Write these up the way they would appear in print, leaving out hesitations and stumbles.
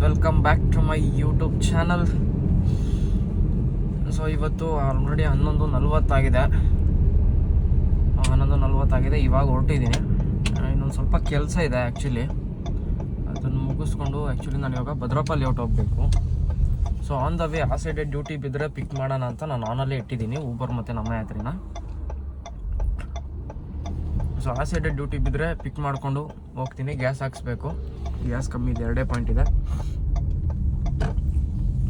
Welcome back to my YouTube channel. So ಇವತ್ತು already 11:40 ಆಗಿದೆ. ಇವಾಗ ಹೊರಟಿದ್ದೀನಿ. ಇನ್ನೊಂದು ಸ್ವಲ್ಪ ಕೆಲಸ ಇದೆ ಆ್ಯಕ್ಚುಲಿ, ಅದನ್ನು ಮುಗಿಸ್ಕೊಂಡು ನಾನು ಇವಾಗ ಭದ್ರಪ್ಪ ಲೇಔಟ್ ಹೋಗಬೇಕು. ಸೊ ಆನ್ ದ ವೇ ಆ ಸೈಡೆ ಡ್ಯೂಟಿ ಬಿದ್ದರೆ ಪಿಕ್ ಮಾಡೋಣ ಅಂತ ನಾನು ಆನಲ್ಲೇ ಇಟ್ಟಿದ್ದೀನಿ ಊಬರ್ ಮತ್ತು ನಮ್ಮ ಯಾತ್ರಿನ. ಸೊ ಆ ಸೈಡೆ ಡ್ಯೂಟಿ ಬಿದ್ದರೆ ಪಿಕ್ ಮಾಡಿಕೊಂಡು ಹೋಗ್ತೀನಿ. ಗ್ಯಾಸ್ ಹಾಕ್ಸ್ಬೇಕು, ಗ್ಯಾಸ್ ಕಮ್ಮಿ ಇದೆ, 2 ಪಾಯಿಂಟ್ ಇದೆ.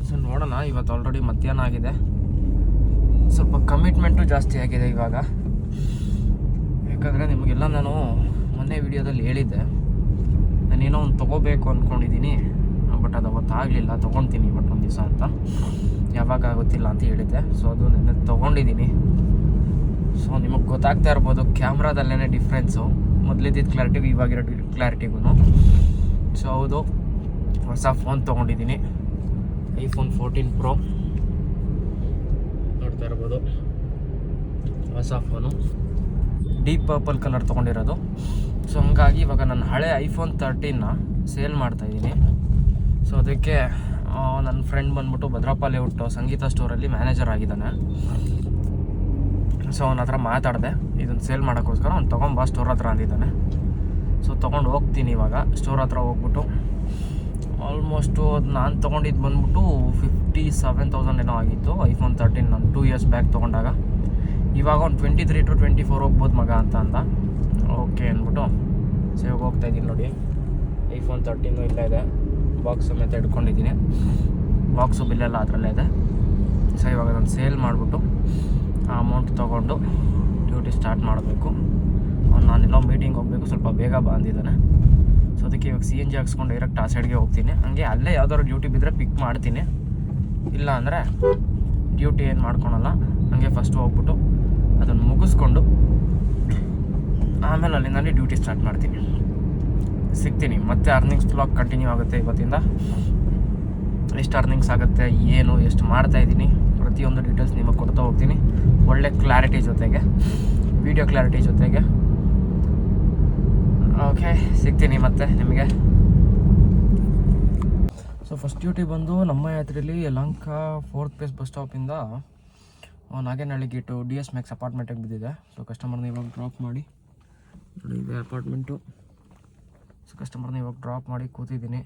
ಸೊ ನೋಡೋಣ. ಇವತ್ತು ಆಲ್ರೆಡಿ ಮಧ್ಯಾಹ್ನ ಆಗಿದೆ, ಸ್ವಲ್ಪ ಕಮಿಟ್ಮೆಂಟು ಜಾಸ್ತಿ ಆಗಿದೆ ಇವಾಗ. ಯಾಕಂದರೆ ನಿಮಗೆಲ್ಲ ನಾನು ಮೊನ್ನೆ ವಿಡಿಯೋದಲ್ಲಿ ಹೇಳಿದ್ದೆ, ನಾನೇನೋ ಒಂದು ತೊಗೋಬೇಕು ಅಂದ್ಕೊಂಡಿದ್ದೀನಿ, ಬಟ್ ಅದು ಅವತ್ತಾಗಲಿಲ್ಲ. ತೊಗೊಳ್ತೀನಿ ಬಟ್ ಒಂದು ದಿವಸ ಅಂತ, ಯಾವಾಗ ಆಗುತ್ತಿಲ್ಲ ಅಂತ ಹೇಳಿದ್ದೆ. ಸೊ ಅದು ನೆನ್ನೆ ತೊಗೊಂಡಿದ್ದೀನಿ. ಸೊ ನಿಮಗೆ ಗೊತ್ತಾಗ್ತಾ ಇರ್ಬೋದು ಕ್ಯಾಮ್ರಾದಲ್ಲೇ ಡಿಫ್ರೆನ್ಸು, ಮೊದಲಿದ್ದಿದ್ದು ಕ್ಲಾರಿಟಿಗೂ ಇವಾಗಿರೋ ಕ್ಲಾರಿಟಿಗೂ. ಸೊ ಹೌದು, ಹೊಸ ಫೋನ್ ತೊಗೊಂಡಿದ್ದೀನಿ, iPhone 14 Pro. ನೋಡ್ತಾ ಇರ್ಬೋದು, ಹೊಸ ಫೋನು, ಡೀಪ್ ಪರ್ಪಲ್ ಕಲರ್ ತೊಗೊಂಡಿರೋದು. ಸೊ ಹಂಗಾಗಿ ಇವಾಗ ನನ್ನ ಹಳೆ iPhone 13ನ ಸೇಲ್ ಮಾಡ್ತಾಯಿದ್ದೀನಿ. ಸೊ ಅದಕ್ಕೆ ನನ್ನ ಫ್ರೆಂಡ್ ಬಂದ್ಬಿಟ್ಟು ಭದ್ರಪ್ಪ ಲೇಔಟ್ ಸಂಗೀತ ಸ್ಟೋರಲ್ಲಿ ಮ್ಯಾನೇಜರ್ ಆಗಿದ್ದಾನೆ. ಸೊ ಅವನ ಹತ್ರ ಮಾತಾಡಿದೆ, ಇದನ್ನು ಸೇಲ್ ಮಾಡೋಕ್ಕೋಸ್ಕರ ಅವ್ನು ತೊಗೊಂಬಾ ಸ್ಟೋರ್ ಹತ್ರ ಅಂದಿದ್ದಾನೆ. ಸೊ ತೊಗೊಂಡು ಹೋಗ್ತೀನಿ ಇವಾಗ. ಸ್ಟೋರ್ ಹತ್ರ ಹೋಗ್ಬಿಟ್ಟು ಆಲ್ಮೋಸ್ಟು ಅದು ನಾನು ತೊಗೊಂಡಿದ್ದು ಬಂದ್ಬಿಟ್ಟು 57,000 ಏನೋ ಆಗಿತ್ತು iPhone 13. ನಾನು 2 years ಬ್ಯಾಕ್ ತೊಗೊಂಡಾಗ. ಇವಾಗ ಒಂದು 23 to 24 ಹೋಗ್ಬೋದು ಮಗ ಅಂತ ಅಂದ. ಓಕೆ ಅಂದ್ಬಿಟ್ಟು ಸೇವ್ ಹೋಗ್ತಾಯಿದ್ದೀನಿ. ನೋಡಿ, iPhone 13 ಇಲ್ಲೇ ಇದೆ, ಬಾಕ್ಸ್ ಸಮೇತ ಇಟ್ಕೊಂಡಿದ್ದೀನಿ. ಬಾಕ್ಸು ಬಿಲ್ಲೆಲ್ಲ ಅದರಲ್ಲೇ ಇದೆ. ಸೊ ಇವಾಗ ನಾನು ಸೇಲ್ ಮಾಡಿಬಿಟ್ಟು ಆ ಅಮೌಂಟ್ ತೊಗೊಂಡು ಡ್ಯೂಟಿ ಸ್ಟಾರ್ಟ್ ಮಾಡಬೇಕು. ನಾನೆಲ್ಲೋ ಮೀಟಿಂಗ್ ಹೋಗಬೇಕು, ಸ್ವಲ್ಪ ಬೇಗ ಬಂದಿದ್ದಾನೆ. ಸೊ ಅದಕ್ಕೆ ಇವಾಗ CNG ಹಾಕ್ಸ್ಕೊಂಡು ಡೈರೆಕ್ಟ್ ಆ ಸೈಡ್ಗೆ ಹೋಗ್ತೀನಿ. ಹಂಗೆ ಅಲ್ಲೇ ಯಾವ್ದಾದ್ರು ಡ್ಯೂಟಿ ಬಿದ್ದರೆ ಪಿಕ್ ಮಾಡ್ತೀನಿ, ಇಲ್ಲ ಅಂದರೆ ಡ್ಯೂಟಿ ಏನು ಮಾಡ್ಕೊಳಲ್ಲ. ಹಂಗೆ ಫಸ್ಟ್ ಹೋಗ್ಬಿಟ್ಟು ಅದನ್ನು ಮುಗಿಸ್ಕೊಂಡು ಆಮೇಲೆ ಅಲ್ಲಿಂದ ಡ್ಯೂಟಿ ಸ್ಟಾರ್ಟ್ ಮಾಡ್ತೀನಿ. ಸಿಗ್ತೀನಿ ಮತ್ತೆ. ಅರ್ನಿಂಗ್ಸ್ ವ್ಲಾಗ್ ಕಂಟಿನ್ಯೂ ಆಗುತ್ತೆ ಇವತ್ತಿಂದ. ಎಷ್ಟು ಅರ್ನಿಂಗ್ಸ್ ಆಗುತ್ತೆ, ಏನು ಎಷ್ಟು ಮಾಡ್ತಾಯಿದ್ದೀನಿ, ಪ್ರತಿಯೊಂದು ಡೀಟೇಲ್ಸ್ ನಿಮಗೆ ಕೊಡ್ತಾ ಹೋಗ್ತೀನಿ, ಒಳ್ಳೆ ಕ್ಲಾರಿಟಿ ಜೊತೆಗೆ, ವಿಡಿಯೋ ಕ್ಲಾರಿಟಿ ಜೊತೆಗೆ. ಓಕೆ, ಸಿಗ್ತೀನಿ ಮತ್ತೆ ನಿಮಗೆ. ಸೊ ಫಸ್ಟ್ ಡ್ಯೂಟಿ ಬಂದು ನಮ್ಮ ಯಾತ್ರೆಯಲ್ಲಿ ಯಲಹಂಕ 4th phase ಬಸ್ ಸ್ಟಾಪಿಂದ ನಾಗೇನಹಳ್ಳಿ ಗೇಟು DS Max ಅಪಾರ್ಟ್ಮೆಂಟಿಗೆ ಬಿದ್ದಿದೆ. ಸೊ ಕಸ್ಟಮರ್ನ ಇವಾಗ ಡ್ರಾಪ್ ಮಾಡಿ, ನೋಡಿ ಇದೆ ಅಪಾರ್ಟ್ಮೆಂಟು. ಸೊ ಕಸ್ಟಮರ್ನ ಇವಾಗ ಡ್ರಾಪ್ ಮಾಡಿ ಕೂತಿದ್ದೀನಿ.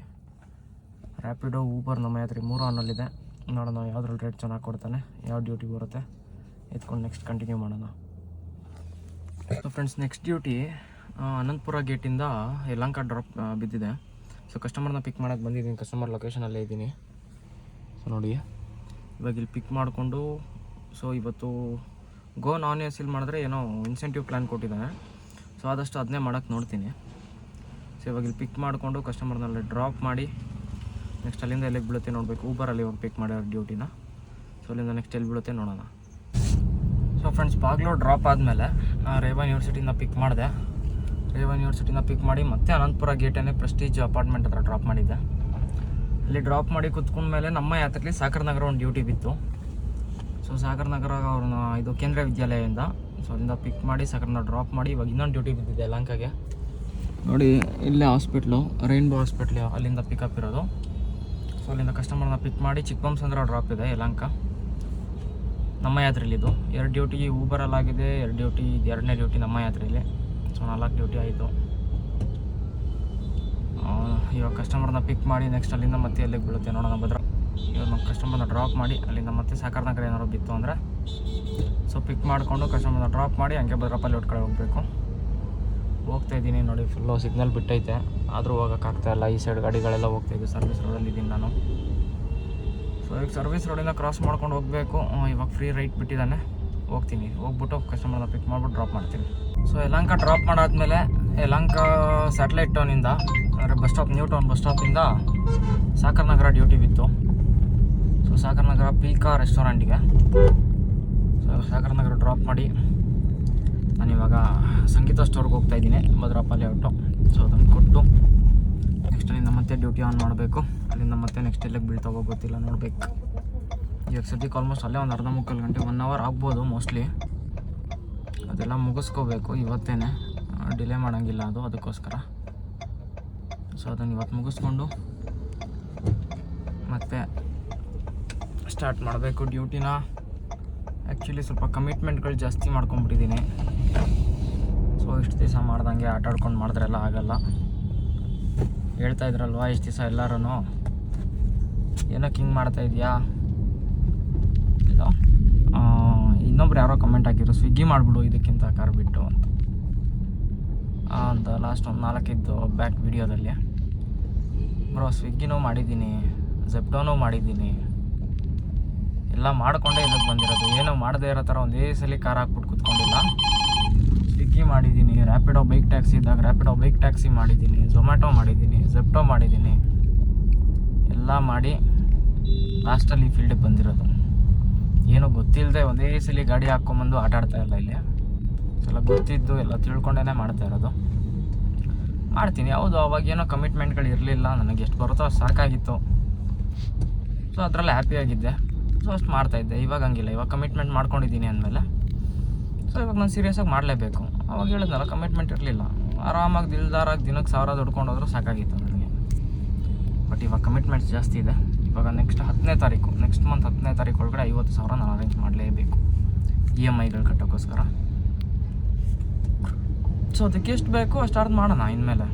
ರ್ಯಾಪಿಡೋ, ಊಬರ್, ನಮ್ಮ ಯಾತ್ರೆ 3 ಆನಲ್ಲಿದೆ. ನೋಡೋಣ ಯಾವುದ್ರಲ್ಲಿ ರೇಟ್ ಚೆನ್ನಾಗಿ ಕೊಡ್ತಾನೆ, ಯಾವ ಡ್ಯೂಟಿ ಬರುತ್ತೆ, ಎತ್ಕೊಂಡು ನೆಕ್ಸ್ಟ್ ಕಂಟಿನ್ಯೂ ಮಾಡೋಣ. So friends, next duty Anantapura ಗೇಟಿಂದ ಯಲಹಂಕ ಡ್ರಾಪ್ ಬಿದ್ದಿದೆ. ಸೊ ಕಸ್ಟಮರ್ನ ಪಿಕ್ ಮಾಡೋಕ್ಕೆ ಬಂದಿದ್ದೀನಿ, ಕಸ್ಟಮರ್ ಲೊಕೇಶನಲ್ಲೇ ಇದ್ದೀನಿ. ಸೊ ನೋಡಿ, ಇವಾಗ ಇಲ್ಲಿ ಪಿಕ್ ಮಾಡಿಕೊಂಡು, ಸೊ ಇವತ್ತು ಗೋ ನಾನ್ ಎಸಿಲ್ ಮಾಡಿದ್ರೆ ಏನೋ ಇನ್ಸೆಂಟಿವ್ ಪ್ಲ್ಯಾನ್ ಕೊಟ್ಟಿದ್ದಾನೆ. ಸೊ ಆದಷ್ಟು ಅದನ್ನೇ ಮಾಡೋಕ್ಕೆ ನೋಡ್ತೀನಿ. ಸೊ ಇವಾಗ ಇಲ್ಲಿ ಪಿಕ್ ಮಾಡಿಕೊಂಡು ಕಸ್ಟಮರ್ನಲ್ಲಿ ಡ್ರಾಪ್ ಮಾಡಿ ನೆಕ್ಸ್ಟ್ ಅಲ್ಲಿಂದ ಎಲ್ಲಿಗೆ ಬೀಳುತ್ತೆ ನೋಡಬೇಕು. ಊಬರಲ್ಲಿ ಇವಾಗ ಪಿಕ್ ಮಾಡಿರೋ ಡ್ಯೂಟಿನ. ಸೊ ಅಲ್ಲಿಂದ ನೆಕ್ಸ್ಟ್ ಎಲ್ಲಿ ಬೀಳುತ್ತೆ ನೋಡೋಣ. ಸೊ ಫ್ರೆಂಡ್ಸ್, ಬಾಗ್ಲೂರು ಡ್ರಾಪ್ ಆದಮೇಲೆ ರೇವಾ ಯೂನಿವರ್ಸಿಟಿಯಿಂದ ಪಿಕ್ ಮಾಡಿದೆ. ರೇವಾ ಯೂನಿವರ್ಸಿಟಿಯಿಂದ ಪಿಕ್ ಮಾಡಿ ಮತ್ತೆ ಅನಂತಪುರ ಗೇಟೇ ಪ್ರೆಸ್ಟೀಜ್ ಅಪಾರ್ಟ್ಮೆಂಟ್ ಹತ್ರ ಡ್ರಾಪ್ ಮಾಡಿದ್ದೆ. ಅಲ್ಲಿ ಡ್ರಾಪ್ ಮಾಡಿ ಕುತ್ಕೊಂಡ್ಮೇಲೆ ನಮ್ಮ ಯಾತ್ರೆಯಲ್ಲಿ ಸಾಗರ್ ನಗರ ಒಂದು ಡ್ಯೂಟಿ ಬಿತ್ತು. ಸೊ ಸಾಗರ್ ನಗರ ಅವ್ರನ್ನ ಇದು ಕೇಂದ್ರ ವಿದ್ಯಾಲಯದಿಂದ, ಸೊ ಅಲ್ಲಿಂದ ಪಿಕ್ ಮಾಡಿ ಸಾಗರ್ನ ಡ್ರಾಪ್ ಮಾಡಿ ಇವಾಗ ಇನ್ನೊಂದು ಡ್ಯೂಟಿ ಬಿದ್ದಿದೆ ಯಲಹಂಕಗೆ. ನೋಡಿ, ಇಲ್ಲೇ ಹಾಸ್ಪಿಟ್ಲು, ರೈನ್ಬೋ ಹಾಸ್ಪಿಟ್ಲು, ಅಲ್ಲಿಂದ ಪಿಕಪ್ ಇರೋದು. ಸೊ ಅಲ್ಲಿಂದ ಕಸ್ಟಮರ್ನ ಪಿಕ್ ಮಾಡಿ ಚಿಕ್ಕಬಂಸಂದ್ರ ಡ್ರಾಪ್ ಇದೆ ಯಲಹಂಕ. ನಮ್ಮ ಯಾತ್ರೆಯಲ್ಲಿದ್ದು 2 ಡ್ಯೂಟಿ ಊಬರಲ್ಲಾಗಿದೆ, 2 ಡ್ಯೂಟಿ, 2ನೇ ಡ್ಯೂಟಿ ನಮ್ಮ ಯಾತ್ರೆಯಲ್ಲಿ. ಸೊ 4 ಡ್ಯೂಟಿ ಆಯಿತು. ಇವಾಗ ಕಸ್ಟಮರ್ನ ಪಿಕ್ ಮಾಡಿ ನೆಕ್ಸ್ಟ್ ಅಲ್ಲಿಂದ ಮತ್ತೆ ಎಲ್ಲಿಗೆ ಬೀಳುತ್ತೆ ನೋಡೋಣ. ಇವಾಗ ನಮ್ಮ ಕಸ್ಟಮರ್ನ ಡ್ರಾಪ್ ಮಾಡಿ ಅಲ್ಲಿಂದ ಮತ್ತೆ ಸಾಗರ್ ನಗರ ಏನಾದ್ರು ಬಿತ್ತು ಅಂದರೆ ಸೊ ಪಿಕ್ ಮಾಡಿಕೊಂಡು ಕಸ್ಟಮರ್ನ ಡ್ರಾಪ್ ಮಾಡಿ ಹಂಗೆ ಭದ್ರಪ್ಪ ಲೇಔಟ್ ಕಡೆ ಹೋಗಬೇಕು. ಹೋಗ್ತಾಯಿದ್ದೀನಿ. ನೋಡಿ, ಫುಲ್ಲು ಸಿಗ್ನಲ್ ಬಿಟ್ಟೈತೆ, ಆದರೂ ಹೋಗೋಕ್ಕಾಗ್ತಾಯಿಲ್ಲ. ಈ ಸೈಡ್ ಗಾಡಿಗಳೆಲ್ಲ ಹೋಗ್ತಾಯಿದ್ದೆ. ಸರ್ವಿಸ್ ರೋಡಲ್ಲಿದ್ದೀನಿ ನಾನು. ಸೊ ಈಗ ಸರ್ವಿಸ್ ರೋಡಿಂದ ಕ್ರಾಸ್ ಮಾಡ್ಕೊಂಡು ಹೋಗಬೇಕು. ಇವಾಗ ಫ್ರೀ ರೈಟ್ ಬಿಟ್ಟಿದ್ದಾನೆ, ಹೋಗ್ತೀನಿ. ಹೋಗ್ಬಿಟ್ಟು ಕಸ್ಟಮರ್ನ ಪಿಕ್ ಮಾಡಿಬಿಟ್ಟು ಡ್ರಾಪ್ ಮಾಡ್ತೀನಿ. ಸೊ ಯಲಹಂಕ ಡ್ರಾಪ್ ಮಾಡಾದ್ಮೇಲೆ ಯಲಹಂಕ ಸ್ಯಾಟಲೈಟ್ ಟೌನಿಂದ ಅಂದರೆ bus stop, new town bus ಸ್ಟಾಪಿಂದ ಸಾಗರ್ ನಗರ ಡ್ಯೂಟಿ ಬಿತ್ತು. ಸೊ ಸಾಗರ್ ನಗರ ಪೀಕಾ ರೆಸ್ಟೋರೆಂಟಿಗೆ. ಸೊ ಸಾಗರ್ ನಗರ ಡ್ರಾಪ್ ಮಾಡಿ ನಾನಿವಾಗ ಸಂಗೀತ ಸ್ಟೋರ್ಗೆ ಹೋಗ್ತಾಯಿದ್ದೀನಿ, ಭದ್ರಪ್ಪ ಲೇಔಟು. ಸೊ ಅದನ್ನು ಕೊಟ್ಟು ನೆಕ್ಸ್ಟ್ ಅಲ್ಲಿಂದ ಮತ್ತೆ ಡ್ಯೂಟಿ ಆನ್ ಮಾಡಬೇಕು. ಅಲ್ಲಿಂದ ಮತ್ತೆ ನೆಕ್ಸ್ಟ್ ಎಲ್ಲಿಗೆ ಬೀಳ್ತಾ ಗೊತ್ತಿಲ್ಲ, ನೋಡಬೇಕು. ಈಗ ಸದ್ಯಕ್ಕೆ ಆಲ್ಮೋಸ್ಟ್ ಅಲ್ಲೇ ಒಂದು ಅರ್ಧ ಮುಕ್ಕಾಲು ಗಂಟೆ, 1 hour ಆಗ್ಬೋದು ಮೋಸ್ಟ್ಲಿ. ಅದೆಲ್ಲ ಮುಗಿಸ್ಕೋಬೇಕು ಇವತ್ತೇ, ಡಿಲೇ ಮಾಡೋಂಗಿಲ್ಲ ಅದು, ಅದಕ್ಕೋಸ್ಕರ. ಸೊ ಅದನ್ನು ಇವತ್ತು ಮುಗಿಸ್ಕೊಂಡು ಮತ್ತು ಸ್ಟಾರ್ಟ್ ಮಾಡಬೇಕು ಡ್ಯೂಟಿನ. ಆ್ಯಕ್ಚುಲಿ ಸ್ವಲ್ಪ ಕಮಿಟ್ಮೆಂಟ್ಗಳು ಜಾಸ್ತಿ ಮಾಡ್ಕೊಂಬಿಟ್ಟಿದ್ದೀನಿ. ಸೊ ಇಷ್ಟು ದಿವಸ ಮಾಡ್ದಂಗೆ ಆಟ ಆಡ್ಕೊಂಡು ಮಾಡಿದ್ರೆಲ್ಲ ಆಗಲ್ಲ. ಹೇಳ್ತಾ ಇದ್ರಲ್ವ ಇಷ್ಟು ದಿವಸ ಎಲ್ಲರೂ ಏನಕ್ಕೆ ಹಿಂಗೆ ಮಾಡ್ತಾಯಿದ್ಯಾ. ಇನ್ನೊಬ್ರು ಯಾರೋ ಕಮೆಂಟ್ ಹಾಕಿದ್ರು, ಸ್ವಿಗ್ಗಿ ಮಾಡಿಬಿಡು ಇದಕ್ಕಿಂತ ಕಾರ್ ಬಿಟ್ಟು ಅಂತ ಲಾಸ್ಟ್ ಒಂದು 4-5 ಬ್ಯಾಕ್ ವಿಡಿಯೋದಲ್ಲಿ. ಬ್ರೋ ಸ್ವಿಗ್ಗಿನೂ ಮಾಡಿದ್ದೀನಿ, ಝೆಪ್ಟೋನೂ ಮಾಡಿದ್ದೀನಿ, ಎಲ್ಲ ಮಾಡಿಕೊಂಡೇ ಇದಕ್ಕೆ ಬಂದಿರೋದು. ಏನೋ ಮಾಡದೇ ಇರೋ ಥರ ಒಂದೇ ಸಲ ಕಾರ್ ಹಾಕ್ಬಿಟ್ಟು ಕೂತ್ಕೊಂಡಿಲ್ಲ. ಸ್ವಿಗ್ಗಿ ಮಾಡಿದ್ದೀನಿ, ರ್ಯಾಪಿಡೋ ಬೈಕ್ ಟ್ಯಾಕ್ಸಿ ಇದ್ದಾಗ ರ್ಯಾಪಿಡೋ ಬೈಕ್ ಟ್ಯಾಕ್ಸಿ ಮಾಡಿದ್ದೀನಿ, ಝೊಮ್ಯಾಟೊ ಮಾಡಿದ್ದೀನಿ, ಝೆಪ್ಟೋ ಮಾಡಿದ್ದೀನಿ, ಎಲ್ಲ ಮಾಡಿ ಲಾಸ್ಟಲ್ಲಿ ಈ ಫೀಲ್ಡಿಗೆ ಬಂದಿರೋದು. ಏನೋ ಗೊತ್ತಿಲ್ಲದೆ ಒಂದೇ ಸಲ ಗಾಡಿ ಹಾಕ್ಕೊಂಬಂದು ಆಟ ಆಡ್ತಾ ಇಲ್ಲ. ಇಲ್ಲಿ ಎಲ್ಲ ಗೊತ್ತಿದ್ದು ಎಲ್ಲ ತಿಳ್ಕೊಂಡೇ ಮಾಡ್ತಾ ಇರೋದು. ಮಾಡ್ತೀನಿ ಹೌದು. ಅವಾಗೇನೋ ಕಮಿಟ್ಮೆಂಟ್ಗಳು ಇರಲಿಲ್ಲ, ನನಗೆ ಎಷ್ಟು ಬರುತ್ತೋ ಅಷ್ಟು ಸಾಕಾಗಿತ್ತು. ಸೊ ಅದರಲ್ಲಿ ಹ್ಯಾಪಿಯಾಗಿದ್ದೆ. ಸೊ ಅಷ್ಟು ಮಾಡ್ತಾಯಿದ್ದೆ. ಇವಾಗ ಹಂಗಿಲ್ಲ, ಇವಾಗ ಕಮಿಟ್ಮೆಂಟ್ ಮಾಡ್ಕೊಂಡಿದ್ದೀನಿ ಅಂದಮೇಲೆ ಸೊ ಇವಾಗ ನಾನು ಸೀರಿಯಸ್ಸಾಗಿ ಮಾಡಲೇಬೇಕು. ಅವಾಗ ಹೇಳಿದ್ನಲ್ಲ ಕಮಿಟ್ಮೆಂಟ್ ಇರಲಿಲ್ಲ, ಆರಾಮಾಗಿ ದಿಲ್ದಾರಾಗಿ ದಿನಕ್ಕೆ 1000 ದುಡ್ಕೊಂಡು ಹೋದ್ರೂ ಸಾಕಾಗಿತ್ತು ನನಗೆ. ಬಟ್ ಇವಾಗ ಕಮಿಟ್ಮೆಂಟ್ಸ್ ಜಾಸ್ತಿ ಇದೆ. ಇವಾಗ ನೆಕ್ಸ್ಟ್ 10ನೇ ತಾರೀಕು, ನೆಕ್ಸ್ಟ್ ಮಂತ್ 10ನೇ ತಾರೀಕು ಒಳಗಡೆ 50,000 ನಾನು ಅರೇಂಜ್ ಮಾಡಲೇಬೇಕು EMIಗಳು ಕಟ್ಟೋಕ್ಕೋಸ್ಕರ. ಸೊ ಅದಕ್ಕೆ ಎಷ್ಟು ಬೇಕೋ ಅಷ್ಟು ಅರ್ಧ ಮಾಡೋಣ. ಇನ್ಮೇಲೆ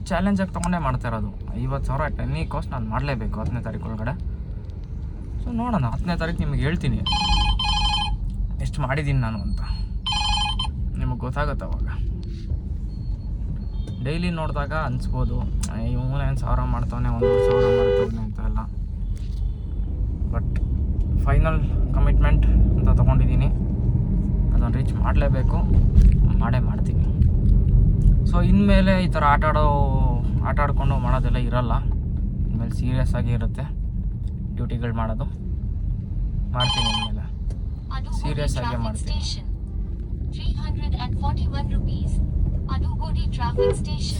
ಚಾಲೆಂಜಾಗಿ ತೊಗೊಂಡೇ ಮಾಡ್ತಾ ಇರೋದು. 50,000 ಅಟ್ ಎನಿ ಕಾಸ್ಟ್ ನಾನು ಮಾಡಲೇಬೇಕು 10ನೇ ತಾರೀಕು ಒಳಗಡೆ. ಸೊ ನೋಡೋಣ, 10ನೇ ತಾರೀಕು ನಿಮಗೆ ಹೇಳ್ತೀನಿ ಎಷ್ಟು ಮಾಡಿದ್ದೀನಿ ನಾನು ಅಂತ. ನಿಮಗೆ ಗೊತ್ತಾಗುತ್ತೆ ಅವಾಗ. ಡೈಲಿ ನೋಡಿದಾಗ ಅನಿಸ್ಬೋದು ಇವನೇನು 1000 ಮಾಡ್ತಾವನೆ, 1,000 ಮಾಡ್ತಾವನೆ ಅಂತ ಎಲ್ಲ. ಬಟ್ ಫೈನಲ್ ಕಮಿಟ್ಮೆಂಟ್ ಅಂತ ತೊಗೊಂಡಿದ್ದೀನಿ, ಅದನ್ನು ರೀಚ್ ಮಾಡಲೇಬೇಕು, ಮಾಡೇ ಮಾಡ್ತೀನಿ. ಸೊ ಇನ್ಮೇಲೆ ಈ ಥರ ಆಟ ಆಡ್ಕೊಂಡು ಮಾಡೋದೆಲ್ಲ ಇರಲ್ಲ. ಇನ್ಮೇಲೆ ಸೀರಿಯಸ್ ಆಗಿ ಇರುತ್ತೆ ಡ್ಯೂಟಿಗಳು ಮಾಡೋದು. ಮಾಡ್ತೀನಿ ಇನ್ಮೇಲೆ ಸೀರಿಯಸ್ ಆಗೇ ಮಾಡ್ತೀನಿ.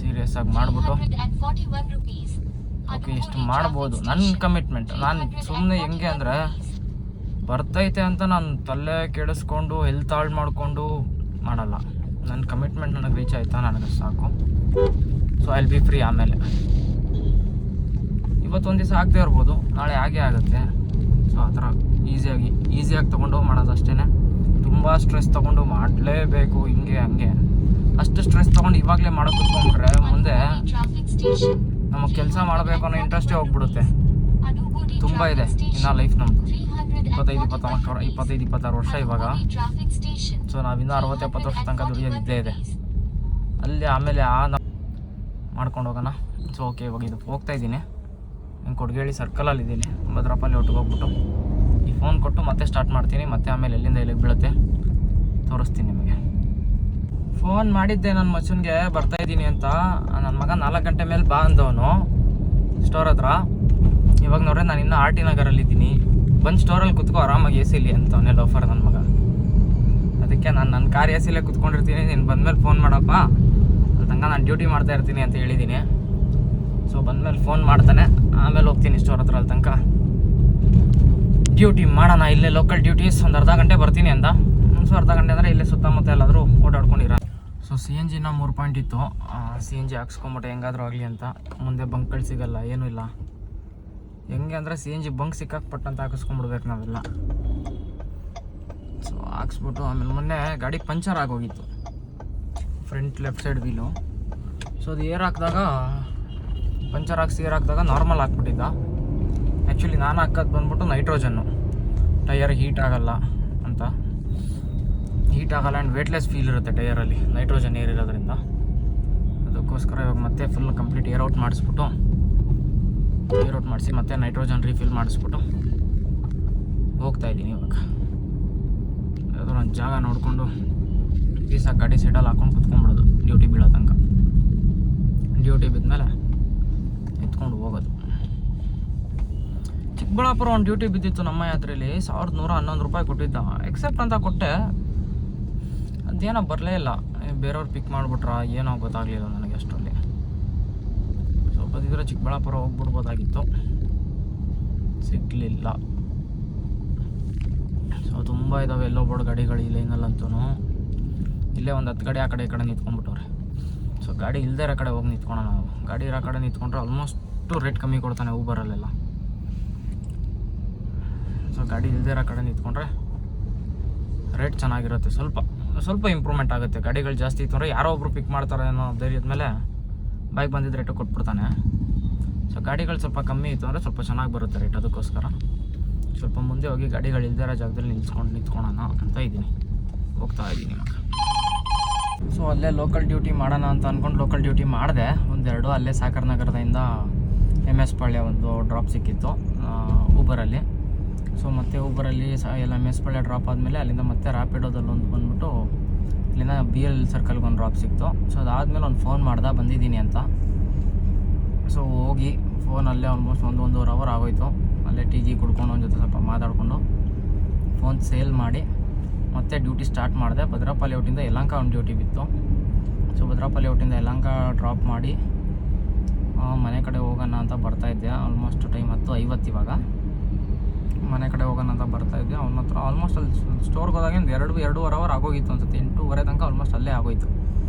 ಸೀರಿಯಸ್ ಆಗಿ ಮಾಡಿಬಿಟ್ಟು ಓಕೆ ಇಷ್ಟು ಮಾಡ್ಬೋದು. ನನ್ನ ಕಮಿಟ್ಮೆಂಟ್ ನಾನು ಸುಮ್ಮನೆ ಹೆಂಗೆ ಅಂದರೆ ಬರ್ತೈತೆ ಅಂತ ನಾನು ತಲೆ ಕೆಡಿಸ್ಕೊಂಡು ಹೆಲ್ತ್ ಹಾಳು ಮಾಡಿಕೊಂಡು ಮಾಡಲ್ಲ. ನನ್ನ ಕಮಿಟ್ಮೆಂಟ್ ನನಗೆ ರೀಚ್ ಆಯಿತಾ ನನಗೆ ಸಾಕು. So I will be free. ಆಮೇಲೆ ಇವತ್ತೊಂದು ದಿವಸ ಆಗದೆ ಇರ್ಬೋದು, ನಾಳೆ ಆಗೇ ಆಗುತ್ತೆ. ಸೊ ಆ ಥರ ಈಸಿಯಾಗಿ ತೊಗೊಂಡು ಮಾಡೋದು ಅಷ್ಟೇ. ತುಂಬ ಸ್ಟ್ರೆಸ್ ತೊಗೊಂಡು ಮಾಡಲೇಬೇಕು ಹಿಂಗೆ ಹಂಗೆ ಅಷ್ಟು ಸ್ಟ್ರೆಸ್ ತೊಗೊಂಡು ಇವಾಗಲೇ ಮಾಡೋಕೆ ಕುತ್ಕೊಂಡ್ಬಿಟ್ರೆ ಮುಂದೆ ನಮಗೆ ಕೆಲಸ ಮಾಡಬೇಕು ಅನ್ನೋ ಇಂಟ್ರೆಸ್ಟೇ ಹೋಗ್ಬಿಡುತ್ತೆ. ತುಂಬ ಇದೆ ಇನ್ನು ಲೈಫ್ ನಮ್ಮದು. 25-26 ವರ್ಷ ಇವಾಗ. ಸೊ ನಾವಿನ್ನೂ 60-70 ವರ್ಷ ತನಕ ದುಡಿಯೋದಿದ್ದೇ ಇದೆ ಅಲ್ಲಿ. ಆಮೇಲೆ ಮಾಡ್ಕೊಂಡು ಹೋಗೋಣ. ಸೊ ಓಕೆ ಇವಾಗ ಇದು ಹೋಗ್ತಾಯಿದ್ದೀನಿ. ನಾನು ಕೊಡಗೇಳಿ ಸರ್ಕಲಲ್ಲಿದ್ದೀನಿ. ಭದ್ರಪ್ಪಲ್ಲಿ ಒಟ್ಟಿಗೆ ಹೋಗ್ಬಿಟ್ಟು ಈ ಫೋನ್ ಕೊಟ್ಟು ಮತ್ತೆ ಸ್ಟಾರ್ಟ್ ಮಾಡ್ತೀನಿ. ಮತ್ತೆ ಆಮೇಲೆ ಎಲ್ಲಿಂದ ಎಲ್ಲಿಗೆ ಬೀಳುತ್ತೆ ತೋರಿಸ್ತೀನಿ ನಿಮಗೆ. ಫೋನ್ ಮಾಡಿದ್ದೆ ನನ್ನ ಮಚ್ಚನಿಗೆ ಬರ್ತಾಯಿದ್ದೀನಿ ಅಂತ. ನನ್ನ ಮಗ 4 ಗಂಟೆ ಮೇಲೆ ಬಾ ಅಂದವನು ಸ್ಟೋರ್ ಹತ್ರ. ಇವಾಗ ನೋಡ್ರೆ ನಾನು ಇನ್ನೂ RT ನಗರಲ್ಲಿದ್ದೀನಿ. ಬಂದು ಸ್ಟೋರಲ್ಲಿ ಕುತ್ಕೋ ಆರಾಮಾಗಿ AC ಲಿ ಅಂತವನೇ ಲೋಫರ್ ನನ್ನ ಮಗ. ಅದಕ್ಕೆ ನಾನು ನನ್ನ ಕಾರ್ AC ಲೇ ಕುತ್ಕೊಂಡಿರ್ತೀನಿ, ನೀನು ಬಂದಮೇಲೆ ಫೋನ್ ಮಾಡಪ್ಪ ಅಲ್ಲಿ ತನಕ ನಾನು ಡ್ಯೂಟಿ ಮಾಡ್ತಾ ಇರ್ತೀನಿ ಅಂತ ಹೇಳಿದ್ದೀನಿ. ಸೊ ಬಂದಮೇಲೆ ಫೋನ್ ಮಾಡ್ತಾನೆ, ಆಮೇಲೆ ಹೋಗ್ತೀನಿ ಸ್ಟೋರ್ ಹತ್ರ. ಅಲ್ಲಿ ತನಕ ಡ್ಯೂಟಿ ಮಾಡೋಣ. ಇಲ್ಲೇ ಲೋಕಲ್ ಡ್ಯೂಟೀಸ್ ಒಂದು ಅರ್ಧ ಗಂಟೆ ಬರ್ತೀನಿ ಅಂದ. ಸೊ ಅರ್ಧ ಗಂಟೆ ಅಂದರೆ ಇಲ್ಲೇ ಸುತ್ತಮುತ್ತ ಎಲ್ಲಾದರೂ ಓಡಾಡ್ಕೊಂಡಿರ. ಸೊ CNGನ 3 ಪಾಯಿಂಟ್ ಇತ್ತು. CNG ಹಾಕ್ಸ್ಕೊಂಬಿಟ್ಟೆ ಹೆಂಗಾದರೂ ಆಗಲಿ ಅಂತ. ಮುಂದೆ ಬಂಕ್ಗಳು ಸಿಗಲ್ಲ, ಏನೂ ಇಲ್ಲ. ಹೆಂಗೆ ಅಂದರೆ CNG ಬಂಕ್ ಸಿಕ್ಕಾಕ್ಪಟ್ಟಂತ ಹಾಕಿಸ್ಕೊಂಡ್ಬಿಡ್ಬೇಕು ನಾವೆಲ್ಲ. ಸೊ ಹಾಕ್ಸ್ಬಿಟ್ಟು ಆಮೇಲೆ ಮೊನ್ನೆ ಗಾಡಿ ಪಂಚರ್ ಆಗೋಗಿತ್ತು, front left side wheel. So ಅದು ಏರ್ ಹಾಕಿದಾಗ ಪಂಚರ್ ಹಾಕ್ಸಿ ಏರ್ ಹಾಕಿದಾಗ ನಾರ್ಮಲ್ ಹಾಕ್ಬಿಟ್ಟಿದ್ದ. ಆ್ಯಕ್ಚುಲಿ ನಾನು ಹಾಕೋದು ಬಂದ್ಬಿಟ್ಟು ನೈಟ್ರೋಜನ್ನು, ಟೈಯರ್ ಹೀಟ್ ಆಗಲ್ಲ ಅಂತ. ಹೀಟ್ ಆಗಲ್ಲ ಆ್ಯಂಡ್ ವೇಟ್ಲೆಸ್ ಫೀಲ್ ಇರುತ್ತೆ ಟೈಯರಲ್ಲಿ ನೈಟ್ರೋಜನ್ ಏರ್ ಇರೋದ್ರಿಂದ. ಅದಕ್ಕೋಸ್ಕರ ಇವಾಗ ಮತ್ತೆ ಫುಲ್ ಕಂಪ್ಲೀಟ್ ಏರ್ ಔಟ್ ಮಾಡಿಸ್ಬಿಟ್ಟು ಮಾಡಿಸಿ ಮತ್ತೆ ನೈಟ್ರೋಜನ್ ರೀಫಿಲ್ ಮಾಡಿಸ್ಬಿಟ್ಟು ಹೋಗ್ತಾಯಿದ್ದೀನಿ. ಇವಾಗ ಯಾವುದೋ ಒಂದು ಜಾಗ ನೋಡಿಕೊಂಡು ಪೀಸಾಗಿ ಗಾಡಿ ಸೈಡಲ್ಲಿ ಹಾಕ್ಕೊಂಡು ಕುತ್ಕೊಂಡ್ಬಿಡೋದು ಡ್ಯೂಟಿ ಬೀಳೋ ತನಕ. ಡ್ಯೂಟಿ ಬಿದ್ಮೇಲೆ ಎತ್ಕೊಂಡು ಹೋಗೋದು. ಚಿಕ್ಕಬಳ್ಳಾಪುರ ಒಂದು ಡ್ಯೂಟಿ ಬಿದ್ದಿತ್ತು ನಮ್ಮ ಯಾತ್ರೆಯಲ್ಲಿ. 1111 ರೂಪಾಯಿ ಕೊಟ್ಟಿದ್ದ. ಎಕ್ಸೆಪ್ಟ್ ಅಂತ ಕೊಟ್ಟೆ, ಅದೇನೋ ಬರಲೇ ಇಲ್ಲ. ಬೇರೆಯವ್ರು ಪಿಕ್ ಮಾಡಿಬಿಟ್ರ ಏನೋ ಗೊತ್ತಾಗಲಿಲ್ಲ ನನಗೆ ಅಷ್ಟರಲ್ಲಿ. ಸೊ ಬದಿದ್ರೆ ಚಿಕ್ಕಬಳ್ಳಾಪುರ ಹೋಗ್ಬಿಡ್ಬೋದಾಗಿತ್ತು, ಸಿಗಲಿಲ್ಲ. ಸೊ ತುಂಬ ಇದ್ದಾವೆ ಎಲ್ಲೋ ಬೋರ್ಡ್ ಗಾಡಿಗಳು ಈ ಲೈನಲ್ಲಂತೂ. ಇಲ್ಲೇ ಒಂದು 10 ಗಾಡಿ ಆ ಕಡೆ ಈ ಕಡೆ ನಿಂತ್ಕೊಂಡ್ಬಿಟ್ಟವ್ರೆ. ಸೊ ಗಾಡಿ ಇಲ್ಲದೇ ಇರೋ ಕಡೆ ಹೋಗಿ ನಿಂತ್ಕೊಳ್ಳೋಣ ನಾವು. ಗಾಡಿ ಇರೋ ಕಡೆ ನಿಂತ್ಕೊಂಡ್ರೆ ಆಲ್ಮೋಸ್ಟ್ ಆಲ್ಮೋಸ್ಟು ರೇಟ್ ಕಮ್ಮಿ ಕೊಡ್ತಾನೆ ಊಬರಲ್ಲೆಲ್ಲ. ಸೊ ಗಾಡಿ ಇಲ್ಲದೇ ಇರೋ ಕಡೆ ನಿಂತ್ಕೊಂಡ್ರೆ ರೇಟ್ ಚೆನ್ನಾಗಿರುತ್ತೆ, ಸ್ವಲ್ಪ ಇಂಪ್ರೂವ್ಮೆಂಟ್ ಆಗುತ್ತೆ. ಗಾಡಿಗಳು ಜಾಸ್ತಿ ಇತ್ತು ಅಂದರೆ ಯಾರೋ ಒಬ್ರು ಪಿಕ್ ಮಾಡ್ತಾರೆ ಅನ್ನೋ ಧೈರ್ಯದ ಮೇಲೆ ಬೈಕ್ ಬಂದಿದ್ದ ರೇಟು ಕೊಟ್ಬಿಡ್ತಾನೆ. ಸೊ ಗಾಡಿಗಳು ಸ್ವಲ್ಪ ಕಮ್ಮಿ ಇತ್ತು ಅಂದರೆ ಸ್ವಲ್ಪ ಚೆನ್ನಾಗಿ ಬರುತ್ತೆ ರೇಟ್. ಅದಕ್ಕೋಸ್ಕರ ಸ್ವಲ್ಪ ಮುಂದೆ ಹೋಗಿ ಗಾಡಿಗಳು ಇಲ್ಲದೇ ಇರೋ ಜಾಗದಲ್ಲಿ ನಿಂತ್ಕೊಳ್ಳೋಣ ಅಂತ ಇದ್ದೀನಿ, ಹೋಗ್ತಾ ಇದ್ದೀನಿ ಇವಾಗ. ಸೊ ಅಲ್ಲೇ ಲೋಕಲ್ ಡ್ಯೂಟಿ ಮಾಡೋಣ ಅಂತ ಅಂದ್ಕೊಂಡು ಲೋಕಲ್ ಡ್ಯೂಟಿ ಮಾಡಿದೆ ಒಂದೆರಡು. ಅಲ್ಲೇ ಸಾಕರ್ ನಗರದಿಂದ MS ಪಾಳ್ಯ ಒಂದು ಡ್ರಾಪ್ ಸಿಕ್ಕಿತ್ತು ಊಬರಲ್ಲಿ. ಸೊ ಮತ್ತೆ ಊಬರಲ್ಲಿ ಎಲ್ಲ MS ಪಾಳ್ಯ ಡ್ರಾಪ್ ಆದಮೇಲೆ ಅಲ್ಲಿಂದ ಮತ್ತೆ ರ್ಯಾಪಿಡೋದಲ್ಲಿ ಒಂದು ಬಂದ್ಬಿಟ್ಟು ಇಲ್ಲಿಂದ BL ಸರ್ಕಲ್ಗೆ ಒಂದು ಡ್ರಾಪ್ ಸಿಕ್ತು. ಸೊ ಅದಾದಮೇಲೆ ಒಂದು ಫೋನ್ ಮಾಡ್ದೆ ಬಂದಿದ್ದೀನಿ ಅಂತ. ಸೊ ಹೋಗಿ ಫೋನಲ್ಲೇ ಆಲ್ಮೋಸ್ಟ್ 1-1.5 ಅವರ್ ಆಗೋಯ್ತು. ಅಲ್ಲೇ ಟೀ ಕುಡ್ಕೊಂಡು ಒಂದು ಜೊತೆ ಸ್ವಲ್ಪ ಮಾತಾಡಿಕೊಂಡು ಫೋನ್ ಸೇಲ್ ಮಾಡಿ ಮತ್ತೆ ಡ್ಯೂಟಿ ಸ್ಟಾರ್ಟ್ ಮಾಡಿದೆ. ಭದ್ರಪ್ಪ ಲೇಔಟಿಂದ ಯಲಹಂಕ ಒಂದು ಡ್ಯೂಟಿ ಬಿತ್ತು. ಸೊ ಭದ್ರಪ್ಪ ಲೇಔಟಿಂದ ಯಲಹಂಕ ಡ್ರಾಪ್ ಮಾಡಿ ಮನೆ ಕಡೆ ಹೋಗೋಣ ಅಂತ ಬರ್ತಾಯಿದ್ದೆ. ಆಲ್ಮೋಸ್ಟ್ ಟೈಮ್ 10:50 ಇವಾಗ. ಮನೆ ಕಡೆ ಹೋಗೋಣ ಅಂತ ಬರ್ತಾಯಿದ್ದೆ. ಅವನ ಹತ್ರ ಆಲ್ಮೋಸ್ಟ್ ಅಲ್ಲಿ ಸ್ಟೋರ್ಗೆ ಹೋದಾಗ ಒಂದು 2-2.5 ಅವರ್ ಆಗೋಗಿತ್ತು ಅನ್ಸುತ್ತೆ. 8:30 ತನಕ ಆಲ್ಮೋಸ್ಟ್ ಅಲ್ಲೇ ಆಗೋಯ್ತು.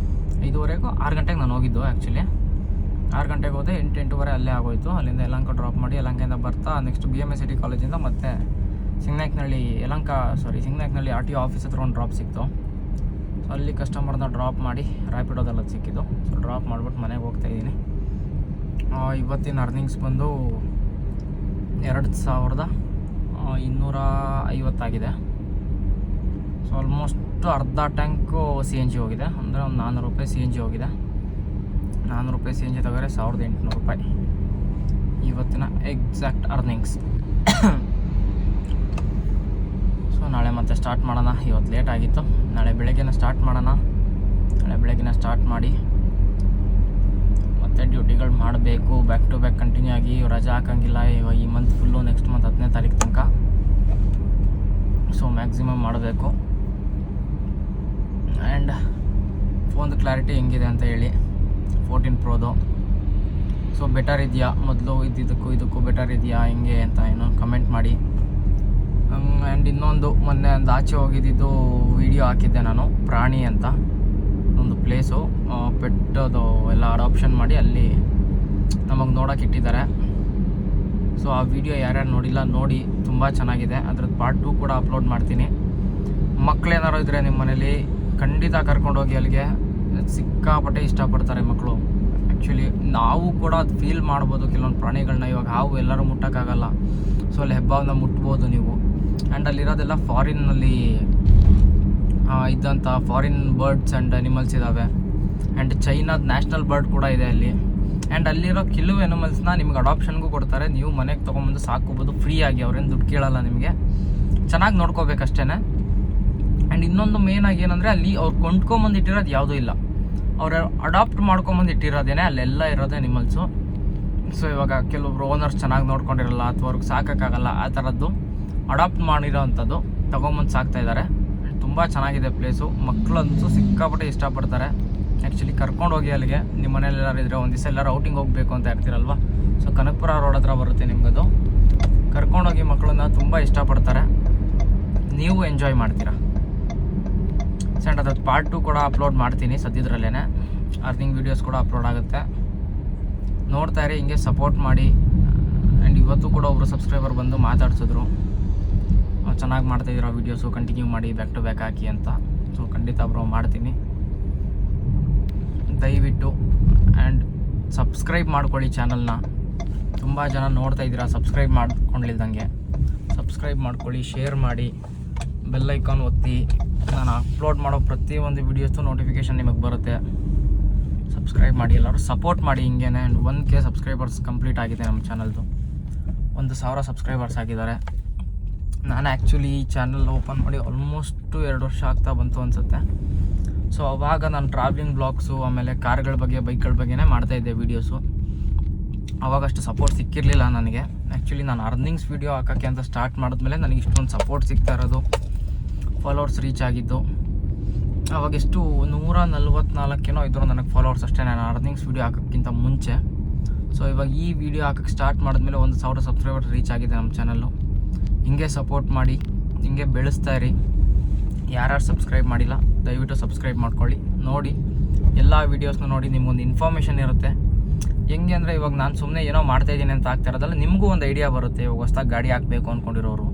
5:30ಗೂ 6 ಗಂಟೆಗೆ ನಾನು ಹೋಗಿದ್ದು. ಆ್ಯಕ್ಚುಲಿ 6 ಗಂಟೆಗೆ ಹೋದೆ, 8-8:30 ಅಲ್ಲೇ ಆಗೋಯ್ತು. ಅಲ್ಲಿಂದ ಯಲಹಂಕ ಡ್ರಾಪ್ ಮಾಡಿ ಯಲಹಂಕದಿಂದ ಬರ್ತಾ ನೆಕ್ಸ್ಟ್ BMS ಸಿಟಿ ಕಾಲೇಜಿಂದ ಮತ್ತೆ ಸಿಂಗ್ನಾಯ್ಕನಹಳ್ಳಿ ಸಿಂಗ್ನಾಯ್ಕನಹಳ್ಳಿ RTO ಆಫೀಸ್ ಹತ್ರ ಒಂದು ಡ್ರಾಪ್ ಸಿಕ್ತು. ಸೊ ಅಲ್ಲಿ ಕಸ್ಟಮರ್ನ ಡ್ರಾಪ್ ಮಾಡಿ ರ್ಯಾಪಿಡೋದಲ್ಲಿ ಅದು ಸಿಕ್ಕಿದ್ದು. ಸೊ ಡ್ರಾಪ್ ಮಾಡಿಬಿಟ್ಟು ಮನೆಗೆ ಹೋಗ್ತಾಯಿದ್ದೀನಿ. ಇವತ್ತಿನ ಅರ್ನಿಂಗ್ಸ್ ಬಂದು 2250 ಆಗಿದೆ. ಸೊ ಆಲ್ಮೋಸ್ಟ್ ಅರ್ಧ ಟ್ಯಾಂಕು CNG ಹೋಗಿದೆ, ಅಂದರೆ ಒಂದು 400 ರೂಪಾಯಿ CNG ಹೋಗಿದೆ. 400 ರೂಪಾಯಿ CNG ತಗೋರೆ 1800 ರೂಪಾಯಿ ಇವತ್ತಿನ ಎಕ್ಸಾಕ್ಟ್ ಅರ್ನಿಂಗ್ಸ್. ಸೊ ನಾಳೆ ಮತ್ತೆ ಸ್ಟಾರ್ಟ್ ಮಾಡೋಣ. ಇವತ್ತು ಲೇಟ್ ಆಗಿತ್ತು, ನಾಳೆ ಬೆಳಗ್ಗೆನ ಸ್ಟಾರ್ಟ್ ಮಾಡೋಣ. ನಾಳೆ ಬೆಳಗ್ಗೆನ ಸ್ಟಾರ್ಟ್ ಮಾಡಿ ಮತ್ತೆ ಡ್ಯೂಟಿಗಳು ಮಾಡಬೇಕು. ಬ್ಯಾಕ್ ಟು ಬ್ಯಾಕ್ ಕಂಟಿನ್ಯೂ ಆಗಿ ರಜಾ ಹಾಕೋಂಗಿಲ್ಲ. ಇವಾಗ ಈ ಮಂತ್ ಫುಲ್ಲು ನೆಕ್ಸ್ಟ್ ಮಂತ್ 10ನೇ ತಾರೀಕು ತನಕ. ಸೊ ಮ್ಯಾಕ್ಸಿಮಮ್ ಮಾಡಬೇಕು. ಆ್ಯಂಡ್ ಫೋನ್ದು ಕ್ಲಾರಿಟಿ ಹೆಂಗಿದೆ ಅಂತ ಹೇಳಿ 14 ಪ್ರೋದು. ಸೊ ಬೆಟರ್ ಇದೆಯಾ, ಮೊದಲು ಇದಕ್ಕೂ ಬೆಟರ್ ಇದೆಯಾ ಹೆಂಗೆ ಅಂತ ಏನೋ ಕಮೆಂಟ್ ಮಾಡಿ. ಆ್ಯಂಡ್ ಇನ್ನೊಂದು ಮೊನ್ನೆ ಒಂದು ಆಚೆ ಹೋಗಿದ್ದು ವಿಡಿಯೋ ಹಾಕಿದ್ದೆ ನಾನು, ಪ್ರಾಣಿ ಅಂತ ಒಂದು ಪ್ಲೇಸು, ಪೆಟ್ಟದು ಎಲ್ಲ ಅಡಾಪ್ಷನ್ ಮಾಡಿ ಅಲ್ಲಿ ನಮಗೆ ನೋಡೋಕೆ ಇಟ್ಟಿದ್ದಾರೆ. ಸೊ ಆ ವಿಡಿಯೋ ಯಾರ್ಯಾರು ನೋಡಿಲ್ಲ ನೋಡಿ, ತುಂಬ ಚೆನ್ನಾಗಿದೆ. ಅದ್ರದ್ದು ಪಾರ್ಟ್ 2 ಕೂಡ ಅಪ್ಲೋಡ್ ಮಾಡ್ತೀನಿ. ಮಕ್ಕಳೇನಾರು ಇದ್ದರೆ ನಿಮ್ಮ ಮನೇಲಿ ಖಂಡಿತ ಕರ್ಕೊಂಡೋಗಿ ಅಲ್ಲಿಗೆ. ಸಿಕ್ಕಾಪಟ್ಟೆ ಇಷ್ಟಪಡ್ತಾರೆ ಮಕ್ಕಳು. ಆ್ಯಕ್ಚುಲಿ ನಾವು ಕೂಡ ಅದು ಫೀಲ್ ಮಾಡ್ಬೋದು ಕೆಲವೊಂದು ಪ್ರಾಣಿಗಳನ್ನ. ಇವಾಗ ಹಾವು ಎಲ್ಲರೂ ಮುಟ್ಟೋಕ್ಕಾಗಲ್ಲ. ಸೊ ಅಲ್ಲಿ ಹೆಬ್ಬಾವನ್ನ ಮುಟ್ಬೋದು ನೀವು. ಆ್ಯಂಡ್ ಅಲ್ಲಿರೋದೆಲ್ಲ ಫಾರಿನ್ನಲ್ಲಿ ಇದ್ದಂಥ ಫಾರಿನ್ ಬರ್ಡ್ಸ್ ಆ್ಯಂಡ್ ಅನಿಮಲ್ಸ್ ಇದ್ದಾವೆ. ಆ್ಯಂಡ್ ಚೈನಾದ ನ್ಯಾಷನಲ್ ಬರ್ಡ್ ಕೂಡ ಇದೆ ಅಲ್ಲಿ. ಆ್ಯಂಡ್ ಅಲ್ಲಿರೋ ಕೆಲವು ಅನಿಮಲ್ಸ್ನ ನಿಮ್ಗೆ ಅಡಾಪ್ಷನ್ಗೂ ಕೊಡ್ತಾರೆ. ನೀವು ಮನೆಗೆ ತೊಗೊಂಬಂದು ಸಾಕೋಬೋದು ಫ್ರೀಯಾಗಿ. ಅವ್ರೇನು ದುಡ್ಡು ಕೇಳಲ್ಲ ನಿಮಗೆ. ಚೆನ್ನಾಗಿ ನೋಡ್ಕೋಬೇಕಷ್ಟೇ. ಆ್ಯಂಡ್ ಇನ್ನೊಂದು ಮೇಯ್ನಾಗಿ ಏನಂದರೆ ಅಲ್ಲಿ ಅವ್ರು ಕೊಂಡ್ಕೊಂಬಂದು ಇಟ್ಟಿರೋದು ಯಾವುದೂ ಇಲ್ಲ, ಅವ್ರು ಅಡಾಪ್ಟ್ ಮಾಡ್ಕೊಂಬಂದು ಇಟ್ಟಿರೋದೇನೆ ಅಲ್ಲೆಲ್ಲ ಇರೋದು ಅನಿಮಲ್ಸು. ಸೊ ಇವಾಗ ಕೆಲವೊಬ್ರು ಓನರ್ಸ್ ಚೆನ್ನಾಗಿ ನೋಡ್ಕೊಂಡಿರಲ್ಲ ಅಥವಾ ಅವ್ರಿಗೆ ಸಾಕೋಕ್ಕಾಗಲ್ಲ, ಆ ಥರದ್ದು ಅಡಾಪ್ಟ್ ಮಾಡಿರೋ ಅಂಥದ್ದು ತೊಗೊಂಬಂದು ಸಾಕ್ತಾಯಿದ್ದಾರೆ. ತುಂಬ ಚೆನ್ನಾಗಿದೆ ಪ್ಲೇಸು. ಮಕ್ಕಳಂತೂ ಸಿಕ್ಕಾಪಟ್ಟೆ ಇಷ್ಟಪಡ್ತಾರೆ. ಆ್ಯಕ್ಚುಲಿ ಕರ್ಕೊಂಡೋಗಿ ಅಲ್ಲಿಗೆ. ನಿಮ್ಮ ಮನೇಲಿ ಎಲ್ಲರೂ ಇದ್ದರೆ ಒಂದು ದಿವಸ ಎಲ್ಲರೂ ಔಟಿಂಗ್ ಹೋಗಬೇಕು ಅಂತ ಇರ್ತೀರಲ್ವ. ಸೊ ಕನಕಪುರ ರೋಡ್ ಹತ್ರ ಬರುತ್ತೆ ನಿಮಗದು. ಕರ್ಕೊಂಡೋಗಿ ಮಕ್ಕಳನ್ನ ತುಂಬ ಇಷ್ಟಪಡ್ತಾರೆ, ನೀವು ಎಂಜಾಯ್ ಮಾಡ್ತೀರಾ. ಆ್ಯಂಡ್ ಅದ್ರದ್ದು ಪಾರ್ಟ್ 2 ಕೂಡ ಅಪ್ಲೋಡ್ ಮಾಡ್ತೀನಿ ಸದ್ಯದ್ರಲ್ಲೇ. ಅರ್ನಿಂಗ್ ವೀಡಿಯೋಸ್ ಕೂಡ ಅಪ್ಲೋಡ್ ಆಗುತ್ತೆ, ನೋಡ್ತಾ ಇರಿ, ಹಿಂಗೆ ಸಪೋರ್ಟ್ ಮಾಡಿ. ಆ್ಯಂಡ್ ಇವತ್ತು ಕೂಡ ಒಬ್ಬರು ಸಬ್ಸ್ಕ್ರೈಬರ್ ಬಂದು ಮಾತಾಡ್ಸಿದ್ರು, ಚೆನ್ನಾಗಿ ಮಾಡ್ತಾಯಿದ್ದೀರಾ ವೀಡಿಯೋಸು, ಕಂಟಿನ್ಯೂ ಮಾಡಿ, ಬ್ಯಾಕ್ ಟು ಬ್ಯಾಕ್ ಹಾಕಿ ಅಂತ. ಸೊ ಖಂಡಿತ ಬ್ರೋ ಮಾಡ್ತೀನಿ. ದಯವಿಟ್ಟು ಆ್ಯಂಡ್ ಸಬ್ಸ್ಕ್ರೈಬ್ ಮಾಡ್ಕೊಳ್ಳಿ ಚಾನಲ್ನ. ತುಂಬ ಜನ ನೋಡ್ತಾ ಇದ್ದೀರಾ, ಸಬ್ಸ್ಕ್ರೈಬ್ ಮಾಡ್ಕೊಂಡಿಲ್ದಂಗೆ ಸಬ್ಸ್ಕ್ರೈಬ್ ಮಾಡ್ಕೊಳ್ಳಿ, ಶೇರ್ ಮಾಡಿ, ಬೆಲ್ ಐಕಾನ್ ಒತ್ತಿ. ನಾನು ಅಪ್ಲೋಡ್ ಮಾಡೋ ಪ್ರತಿಯೊಂದು ವೀಡಿಯೋಸ್ದು ನೋಟಿಫಿಕೇಷನ್ ನಿಮಗೆ ಬರುತ್ತೆ. ಸಬ್ಸ್ಕ್ರೈಬ್ ಮಾಡಿ, ಎಲ್ಲರೂ ಸಪೋರ್ಟ್ ಮಾಡಿ ಹಿಂಗೇ. ಆ್ಯಂಡ್ 1K ಸಬ್ಸ್ಕ್ರೈಬರ್ಸ್ ಕಂಪ್ಲೀಟ್ ಆಗಿದೆ ನಮ್ಮ ಚಾನಲ್ದು. 1000 ಸಬ್ಸ್ಕ್ರೈಬರ್ಸ್ ಆಗಿದ್ದಾರೆ. ನಾನು ಆ್ಯಕ್ಚುಲಿ ಈ ಚಾನಲ್ ಓಪನ್ ಮಾಡಿ ಆಲ್ಮೋಸ್ಟ್ 2 ವರ್ಷ ಆಗ್ತಾ ಬಂತು ಅನಿಸುತ್ತೆ. ಸೊ ಅವಾಗ ನಾನು ಟ್ರಾವೆಲಿಂಗ್ ಬ್ಲಾಗ್ಸು, ಆಮೇಲೆ ಕಾರ್ಗಳ ಬಗ್ಗೆ, ಬೈಕ್ಗಳ ಬಗ್ಗೆನೇ ಮಾಡ್ತಾಯಿದ್ದೆ ವೀಡಿಯೋಸು. ಅವಾಗಷ್ಟು ಸಪೋರ್ಟ್ ಸಿಕ್ಕಿರಲಿಲ್ಲ ನನಗೆ. ಆ್ಯಕ್ಚುಲಿ ನಾನು ಅರ್ನಿಂಗ್ಸ್ ವೀಡಿಯೋ ಹಾಕೋಕ್ಕೆ ಅಂತ ಸ್ಟಾರ್ಟ್ ಮಾಡಿದ್ಮೇಲೆ ನನಗೆ ಇಷ್ಟೊಂದು ಸಪೋರ್ಟ್ ಸಿಗ್ತಾ ಇರೋದು, ಫಾಲೋವರ್ಸ್ ರೀಚ್ ಆಗಿದ್ದು. ಅವಾಗ ಎಷ್ಟು 144 ಇದ್ದರು ನನಗೆ ಫಾಲೋವರ್ಸ್ ಅಷ್ಟೇ, ನಾನು ಅರ್ನಿಂಗ್ಸ್ ವೀಡಿಯೋ ಹಾಕೋಕ್ಕಿಂತ ಮುಂಚೆ. ಸೊ ಇವಾಗ ಈ ವಿಡಿಯೋ ಹಾಕೋಕ್ಕೆ ಸ್ಟಾರ್ಟ್ ಮಾಡಿದ್ಮೇಲೆ 1000 ಸಬ್ಸ್ಕ್ರೈಬರ್ಸ್ ರೀಚ್ ಆಗಿದೆ ನಮ್ಮ ಚಾನಲ್ಲು. ಹಿಂಗೆ ಸಪೋರ್ಟ್ ಮಾಡಿ, ಹಿಂಗೆ ಬೆಳೆಸ್ತಾ ಇರಿ. ಯಾರ್ಯಾರು ಸಬ್ಸ್ಕ್ರೈಬ್ ಮಾಡಿಲ್ಲ ದಯವಿಟ್ಟು ಸಬ್ಸ್ಕ್ರೈಬ್ ಮಾಡ್ಕೊಳ್ಳಿ. ನೋಡಿ ಎಲ್ಲ ವೀಡಿಯೋಸ್ನ ನೋಡಿ, ನಿಮ್ಗೊಂದು ಇನ್ಫಾರ್ಮೇಷನ್ ಇರುತ್ತೆ. ಹೆಂಗೆ ಅಂದರೆ ಇವಾಗ ನಾನು ಸುಮ್ಮನೆ ಏನೋ ಮಾಡ್ತಾಯಿದ್ದೀನಿ ಅಂತ ಆಗ್ತಾ ಇರೋದಲ್ಲ, ನಿಮಗೂ ಒಂದು ಐಡಿಯಾ ಬರುತ್ತೆ. ಇವಾಗ ಹೊಸ್ದಾಗಿ ಗಾಡಿ ಹಾಕಬೇಕು ಅಂದ್ಕೊಂಡಿರೋರು,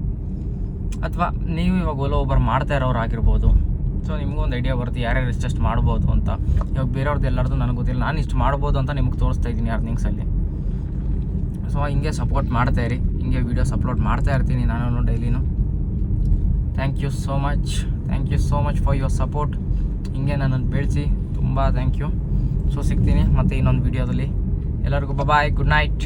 ಅಥವಾ ನೀವು ಇವಾಗ ಓಲೋ ಊಬರ್ ಮಾಡ್ತಾ ಇರೋರು ಆಗಿರ್ಬೋದು. ಸೊ ನಿಮಗೂ ಒಂದು ಐಡಿಯಾ ಬರುತ್ತೆ ಯಾರ್ಯಾರು ಎಷ್ಟೆಷ್ಟು ಮಾಡ್ಬೋದು ಅಂತ. ಇವಾಗ ಬೇರೆಯವ್ರದ್ದು ಎಲ್ಲರದು ನನಗೆ ಗೊತ್ತಿಲ್ಲ, ನಾನು ಇಷ್ಟು ಮಾಡ್ಬೋದು ಅಂತ ನಿಮ್ಗೆ ತೋರಿಸ್ತಾ ಇದ್ದೀನಿ ಅರ್ನಿಂಗ್ಸಲ್ಲಿ. ಸೊ ಹಿಂಗೆ ಸಪೋರ್ಟ್ ಮಾಡ್ತಾಯಿರಿ, ಹಿಂಗೆ ವೀಡಿಯೋಸ್ ಅಪ್ಲೋಡ್ ಮಾಡ್ತಾ ಇರ್ತೀನಿ ನಾನು ಡೈಲಿನೂ. Thank you so much for your support. ಹಿಂಗೆ ನನ್ನನ್ನು ಬೆಳೆಸಿ, ತುಂಬ ಥ್ಯಾಂಕ್ ಯು. ಸೊ ಸಿಗ್ತೀನಿ ಮತ್ತೆ ಇನ್ನೊಂದು ವೀಡಿಯೋದಲ್ಲಿ. ಎಲ್ಲರಿಗೂ ಬಾಯ್, ಗುಡ್ ನೈಟ್.